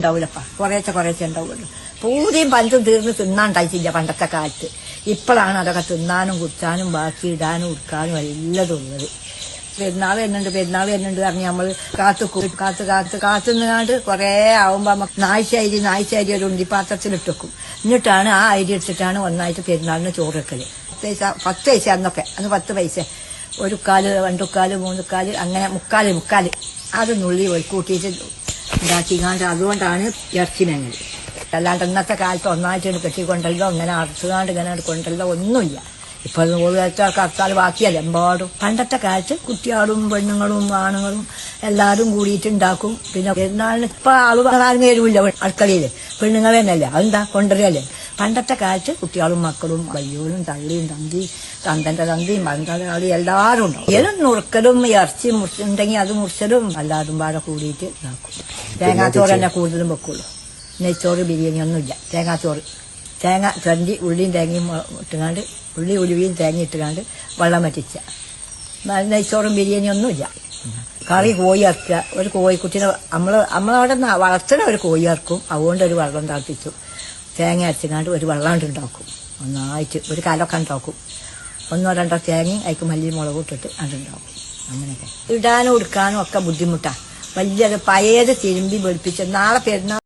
ഉണ്ടാവില്ലപ്പാ, കുറേശ്ശെ ഉണ്ടാവുള്ളൂ. പൂതിയും പഞ്ചും തീർന്ന് തിന്നാണ്ടായിട്ടില്ല പണ്ടത്തെ കാലത്ത്. ഇപ്പോഴാണ് അതൊക്കെ തിന്നാനും കുത്താനും ബാക്കി ഇടാനും ഉടുക്കാനും എല്ലതും ഉള്ളത്. പെരുന്നാൾ വരുന്നുണ്ട് പറഞ്ഞ് നമ്മൾ കാത്തുനിന്നാണ്ട് കുറേ ആവുമ്പോ നായ്ച്ചരി ഒരു ഉണ്ടിപ്പാത്രത്തിലിട്ട് വെക്കും. എന്നിട്ടാണ് ആ അരി എടുത്തിട്ടാണ് ഒന്നായിട്ട് പെരുന്നാളിന് ചോറ് വെക്കല്. 10 പൈസ അന്നൊക്കെ, അന്ന് 10 പൈസ, 1 കാല് 2 കാല് 3 കാല് അങ്ങനെ മുക്കാല് അത് നുള്ളി കൂട്ടിയിട്ട് ഉണ്ടാക്കിക്കാണ്ട് അതുകൊണ്ടാണ് ഇറച്ചി മേങ്ങൽ. അല്ലാണ്ട് ഇന്നത്തെ കാലത്ത് ഒന്നായിട്ട് കെട്ടിക്കൊണ്ടല്ലോ ഇങ്ങനെ അറുത്തുകാണ്ട് ഇങ്ങനെ കൊണ്ടല്ലോ ഒന്നുമില്ല. ഇപ്പൊ ഓരോരുത്തർക്ക് അർത്താൽ ബാക്കിയല്ല എമ്പാടും. പണ്ടത്തെ കാലത്ത് കുട്ടികളും പെണ്ണുങ്ങളും ആണുങ്ങളും എല്ലാവരും കൂടിയിട്ട് ഉണ്ടാക്കും. പിന്നെ പെരുന്നാളിന് ഇപ്പൊ ആളും വരില്ല അടുക്കളയില്, പെണ്ണുങ്ങൾ തന്നെയല്ലേ, അതെന്താ കൊണ്ടുവരല്ലേ. പണ്ടത്തെ കാലത്ത് കുട്ടികളും മക്കളും വയ്യോലും തള്ളിയും തന്തന്റെ തന്തിയും പന്തന്റെ കളി എല്ലാവരും ഉണ്ടാവും. ഏതും നുറുക്കലും ഇറച്ചി മുറിച്ചുണ്ടെങ്കിൽ അത് മുറിച്ചലും എല്ലാവരും പാടെ കൂടിയിട്ട് ഇതാക്കും. തേങ്ങാച്ചോറ് തന്നെ കൂടുതലും വെക്കുള്ളൂ. നെയ്ച്ചോറ് ബിരിയാണി ഒന്നുമില്ല. തേങ്ങ ചണ്ടി ഉള്ളിയും തേങ്ങയും ഇട്ടുകാണ്ട് ഉലുവയും തേങ്ങ ഇട്ടുകാണ്ട് വെള്ളം വറ്റിച്ച നെയ്ച്ചോറും ബിരിയാണി ഒന്നുമില്ല. കറി കോഴി ഇറക്കുക, ഒരു കോഴിക്കുട്ടിനെ നമ്മളവിടെ വളർത്തുന്ന ഒരു കോഴി ഇറക്കും. അതുകൊണ്ട് ഒരു വെള്ളം തിളപ്പിച്ചു തേങ്ങ അരച്ചുകാണ്ട് ഒരു വെള്ളം ഉണ്ടാക്കും. ഒന്നായിട്ട് ഒരു കലൊക്കെ ഉണ്ടാക്കും. 1 2 തേങ്ങയും അതിക്ക് മല്ലി മുളകും ഇട്ടിട്ട് അതുണ്ടാക്കും. അങ്ങനെയൊക്കെ ഇടാനും ഉടുക്കാനും ഒക്കെ ബുദ്ധിമുട്ടാണ്. വലിയത് പഴയത് തിരുമ്പി വെളുപ്പിച്ച് നാളെ പെരുന്നാൾ